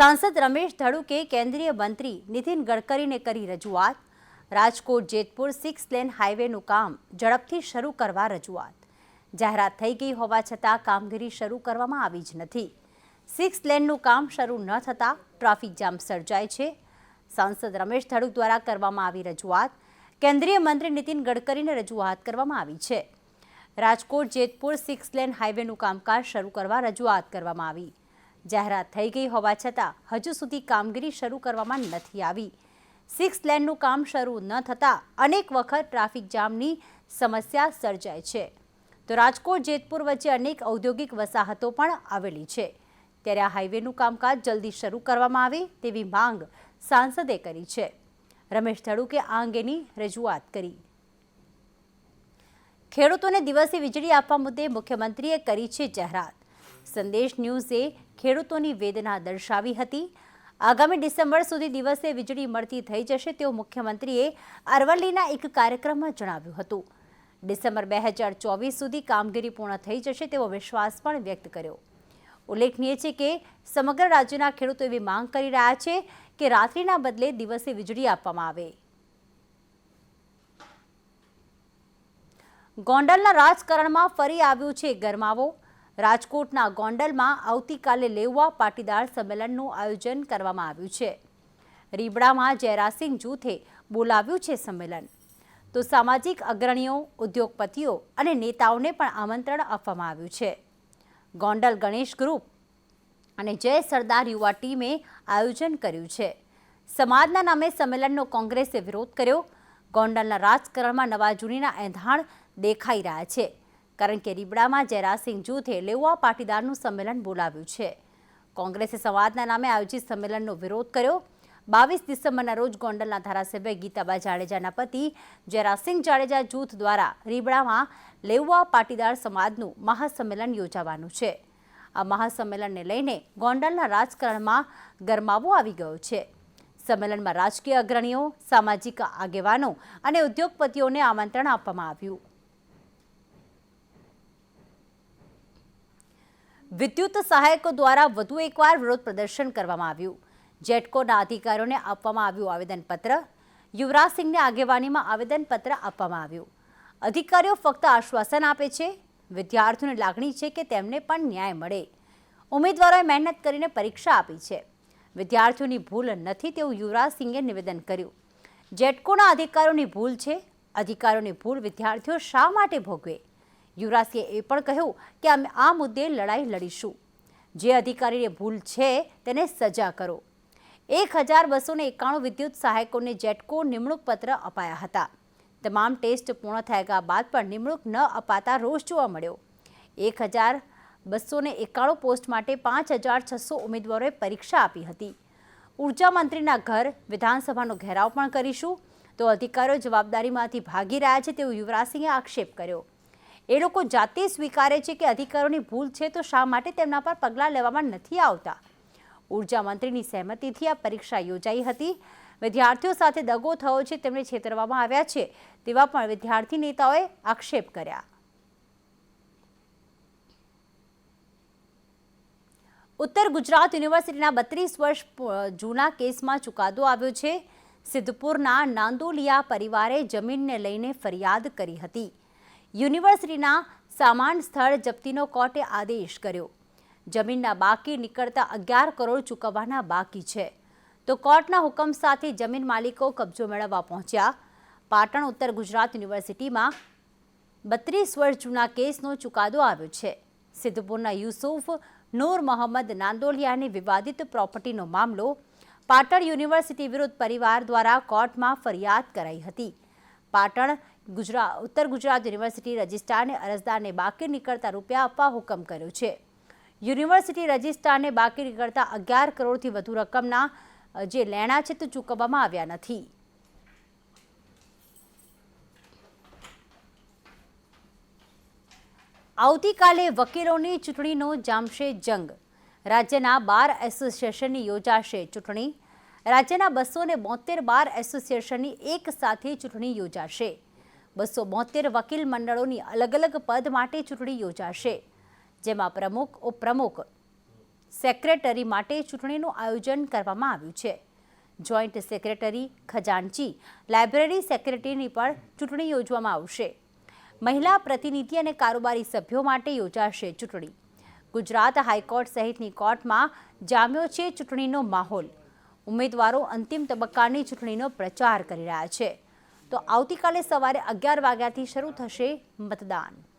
सांसद रमेश धड़ुके केंद्रीय मंत्री नितिन गडकरी ने करी रजूआत। राजकोट जेतपुर 6 लेन हाईवेનું કામ ઝડપથી શરૂ કરવા રજૂઆત। જાહેરાત થઈ ગઈ હોવા છતાં કામગીરી શરૂ કરવામાં આવી જ નથી। 6 લેનનું કામ શરૂ ન થતાં ટ્રાફિક જામ સર્જાય છે। सांसद रमेश धड़ुक દ્વારા કરવામાં આવી રજૂઆત। કેન્દ્રીય મંત્રી નિતિન ગડકરીને રજૂઆત કરવામાં આવી છે। રાજકોટ જેતપુર 6 લેન હાઈવેનું કામકાજ શરૂ કરવા રજૂઆત કરવામાં આવી। જાહેરાત થઈ ગઈ હોવા છતાં હજુ સુધી કામગીરી શરૂ કરવામાં નથી આવી। 6 લેનનું કામ શરૂ ન થતાં અનેક વખત ટ્રાફિક જામની સમસ્યા સર્જાય છે। તો રાજકોટ જેતપુર વચ્ચે અનેક ઔદ્યોગિક વસાહતો પણ આવેલી છે, ત્યારે આ હાઈવેનું કામકાજ જલ્દી શરૂ કરવામાં આવે તેવી માંગ સાંસદે કરી છે। રમેશ ધડુકે આ અંગેની રજૂઆત કરી। ખેડૂતોને દિવસે વીજળી આપવા મુદ્દે મુખ્યમંત્રીએ કરી છે જાહેરાત। સંદેશ ન્યૂઝે ખેડૂતોની વેદના દર્શાવી હતી। આગામી ડિસેમ્બર સુધી દિવસે વીજળી મળતી થઈ જશે તેવું મુખ્યમંત્રીએ અરવલ્લીના એક કાર્યક્રમમાં જણાવ્યું હતું। ડિસેમ્બર 2024 સુધી કામગીરી પૂર્ણ થઈ જશે તેવો વિશ્વાસ પણ વ્યક્ત કર્યો। ઉલ્લેખનીય છે કે સમગ્ર રાજ્યના ખેડૂતો એવી માંગ કરી રહ્યા છે કે રાત્રિના બદલે દિવસે વીજળી આપવામાં આવે। ગોંડલના રાજકારણમાં ફરી આવ્યું છે ગરમાવો। રાજકોટના ગોંડલમાં આવતીકાલે લેઉવા પાટીદાર સંમેલનનું આયોજન કરવામાં આવ્યું છે। રીબડામાં જયરાસિંહ જૂથે બોલાવ્યું છે સંમેલન, તો સામાજિક અગ્રણીઓ, ઉદ્યોગપતિઓ અને નેતાઓને પણ આમંત્રણ આપવામાં આવ્યું છે। ગોંડલ ગણેશ ગ્રુપ અને જય સરદાર યુવા ટીમે આયોજન કર્યું છે। સમાજના નામે સંમેલનનો કોંગ્રેસે વિરોધ કર્યો। ગોંડલના રાજકારણમાં નવા જૂનીના એંધાણ દેખાઈ રહ્યા છે, કારણ કે રીબડામાં જયરાસિંહ જૂથે લેઉવા પાટીદારનું સંમેલન બોલાવ્યું છે। કોંગ્રેસે સમાજના નામે આયોજિત સંમેલનનો વિરોધ કર્યો। 22 ડિસેમ્બરના રોજ ગોંડલના ધારાસભ્ય ગીતાબા જાડેજાના પતિ જયરાસિંહ જાડેજા જૂથ દ્વારા રીબડામાં લેઉવા પાટીદાર સમાજનું મહાસંમેલન યોજાવાનું છે। આ મહાસંમેલનને લઈને ગોંડલના રાજકારણમાં ગરમાવો આવી ગયો છે। સંમેલનમાં રાજકીય અગ્રણીઓ, સામાજિક આગેવાનો અને ઉદ્યોગપતિઓને આમંત્રણ આપવામાં આવ્યું। વિદ્યુત સહાયકો દ્વારા વધુ એકવાર વિરોધ પ્રદર્શન કરવામાં આવ્યું। જેટકોના અધિકારીઓને આપવામાં આવ્યું આવેદનપત્ર। યુવરાજસિંહની આગેવાનીમાં આવેદનપત્ર આપવામાં આવ્યું। અધિકારીઓ ફક્ત આશ્વાસન આપે છે। વિદ્યાર્થીઓને લાગણી છે કે તેમને પણ ન્યાય મળે। ઉમેદવારોએ મહેનત કરીને પરીક્ષા આપી છે। વિદ્યાર્થીઓની ભૂલ નથી તેવું યુવરાજસિંહે નિવેદન કર્યું। જેટકોના અધિકારીઓની ભૂલ છે, અધિકારીઓની ભૂલ વિદ્યાર્થીઓ શા માટે ભોગવે? યુવરાજસિંહે એ પણ કહ્યું કે અમે આ મુદ્દે લડાઈ લડીશું। જે અધિકારીને ભૂલ છે તેને સજા કરો। 1291 વિદ્યુત સહાયકોને જેટકો નિમણૂક પત્ર અપાયા હતા। તમામ ટેસ્ટ પૂર્ણ થયા બાદ પણ નિમણૂક ન અપાતા રોષ જોવા મળ્યો। 1291 પોસ્ટ માટે 5600 ઉમેદવારોએ પરીક્ષા આપી હતી। ઉર્જા મંત્રીના ઘર, વિધાનસભાનો ઘેરાવ પણ કરીશું, તો અધિકારીઓ જવાબદારીમાંથી ભાગી રહ્યા છે તેવું યુવરાજસિંહે આક્ષેપ કર્યો। એ લોકો જાતે સ્વીકારે છે કે અધિકારીઓની ભૂલ છે, તો શા માટે તેમના પર પગલાં લેવામાં નથી આવતા? ઉર્જા મંત્રીની સહેમતિથી આ પરીક્ષા યોજાઈ હતી। વિદ્યાર્થીઓ સાથે દગો થયો છે, તેમને છેતરવામાં આવ્યા છે તેવા પણ વિદ્યાર્થી નેતાઓએ આક્ષેપ કર્યા। ઉત્તર ગુજરાત યુનિવર્સિટીના 32 વર્ષ જૂના કેસમાં ચુકાદો આવ્યો છે। સિદ્ધપુરના નાંદોલિયા પરિવારે જમીનને લઈને ફરિયાદ કરી હતી। યુનિવર્સિટીના સામાન સ્થળ જપ્તીનો કોર્ટે આદેશ કર્યો। જમીનના બાકી નીકળતા 11 કરોડ ચૂકવવાના બાકી છે, તો કોર્ટના હુકમ સાથે જમીન માલિકો કબજો મેળવવા પહોંચ્યા। પાટણ ઉત્તર ગુજરાત યુનિવર્સિટીમાં 32 વર્ષ જૂના કેસનો ચુકાદો આવ્યો છે। સિદ્ધપુરના યુસુફ નૂર મોહમ્મદ નાંદોલિયાની વિવાદિત પ્રોપર્ટીનો મામલો પાટણ યુનિવર્સિટી વિરુદ્ધ પરિવાર દ્વારા કોર્ટમાં ફરિયાદ કરાઈ હતી। પાટણ ઉત્તર ગુજરાત યુનિવર્સિટી રજિસ્ટ્રારને અરજદારને બાકી નીકળતા રૂપિયા આપવા હુકમ કર્યો છે। યુનિવર્સિટી રજિસ્ટ્રારને બાકી નીકળતા 11 કરોડથી વધુ રકમના જે લેણા છે તે ચૂકવવામાં આવ્યા નથી। આવતીકાલે વકીલોની ચૂંટણીનો જામશે જંગ। રાજ્યના બાર એસોસિએશનની યોજાશે ચૂંટણી। રાજ્યના 272 બાર એસોસિએશનની એક સાથે ચૂંટણી યોજાશે। 272 વકીલ મંડળોની અલગ અલગ પદ માટે ચૂંટણી યોજાશે, જેમાં પ્રમુખ, ઉપપ્રમુખ, સેક્રેટરી માટે ચૂંટણીનું આયોજન કરવામાં આવ્યું છે. જોઈન્ટ સેક્રેટરી, ખજાનચી, લાઇબ્રેરી સેક્રેટરીની પણ ચૂંટણી યોજવામાં આવશે. મહિલા પ્રતિનિધિ અને કારોબારી સભ્યો માટે યોજાશે ચૂંટણી. ગુજરાત હાઈકોર્ટ સહિતની કોર્ટમાં જામ્યો છે ચૂંટણીનો માહોલ. ઉમેદવારો અંતિમ તબક્કાની ચૂંટણીનો પ્રચાર કરી રહ્યા છે. તો આવતીકાલે સવારે 11 વાગ્યાથી શરૂ થશે મતદાન.